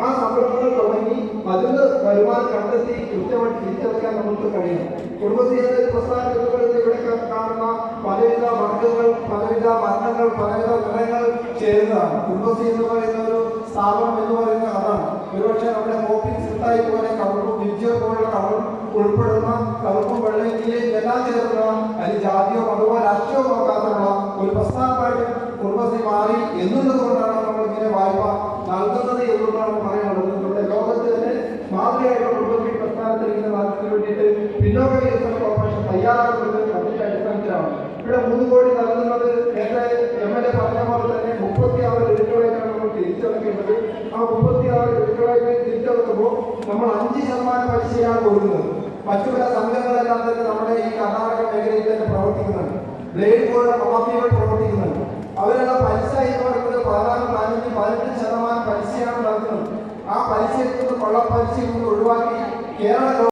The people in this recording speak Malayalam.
ആ സംരംഭങ്ങൾ തുടങ്ങി അതിന് വരുമാനം കണ്ടെത്തി കൃത്യമായിട്ട് തിരിച്ചടക്കാൻ നമുക്ക് കഴിയും. കുടുംബശ്രീ എന്ന പ്രസ്ഥാനത്തിൽ ഇവിടെ കാണുന്ന പലവിധ വർഗങ്ങൾ, പലവിധ വർണ്ണങ്ങൾ, പലവിധ നിറങ്ങൾ ചേരുന്നതാണ്. കുടുംബശ്രീ എന്ന് പറയുന്ന ഒരു സ്ഥാപനം എന്ന് പറയുന്നത് അതാണ്. ഒരുപക്ഷെ നമ്മുടെ കോപ്പിംഗ് സിട്ടായി പോലെ കവറും വിദ്യ പോലുള്ള കവറും ഉൾപ്പെടുന്ന കറുപ്പും വെള്ളയും എല്ലാം ചേർന്ന അതിൽ ജാതിയോ മതമോ രാഷ്ട്രീയമോ നോക്കാത്തുള്ള ഒരു പ്രസ്ഥാനമായിട്ട് കുടുംബശ്രീ മാറി എന്നുള്ളത് കൊണ്ടാണ് നമ്മളിങ്ങനെ വായ്പ നൽകുന്നത് എന്നുള്ളതാണ് പറയാനുള്ളത്. നമ്മുടെ ലോകത്ത് തന്നെ മാതൃകയായിട്ടുള്ള കുടുംബശ്രീ പ്രസ്ഥാനത്തിൽ ഇങ്ങനെ നടത്തിന് വേണ്ടിയിട്ട് പിന്നോക്ക വികസന കോർപ്പറേഷൻ തയ്യാറാക്കുന്നത് അതിന്റെ അടിസ്ഥാനത്തിലാണ്. ഇവിടെ 3 കോടി നൽകുന്നത് നേരത്തെ MLA പറഞ്ഞ പോലെ തന്നെ 36 ഗഡുക്കളായിട്ടാണ് നമ്മൾ തിരിച്ചടക്കേണ്ടത്. ആ 36 ഗഡുക്കളായിട്ട് തിരിച്ചടക്കുമ്പോൾ നമ്മൾ 5% പലിശയാണ് കൊടുക്കുന്നത്. മറ്റു പല സംഘങ്ങളെല്ലാം തന്നെ നമ്മുടെ ഈ കർണാടക മേഖലയിൽ തന്നെ പ്രവർത്തിക്കുന്നുണ്ട്. ബ്ലേഡ് പോലുള്ള മാഫിയകൾ പ്രവർത്തിക്കുന്നുണ്ട്. അവരുടെ പലിശ എന്ന് പറയുന്നത് 14-15% പലിശയാണ് നൽകുന്നത്. ആ പലിശയിൽ നിന്ന് കൊള്ളപ്പലിശയിൽ നിന്ന് ഒഴിവാക്കി കേരള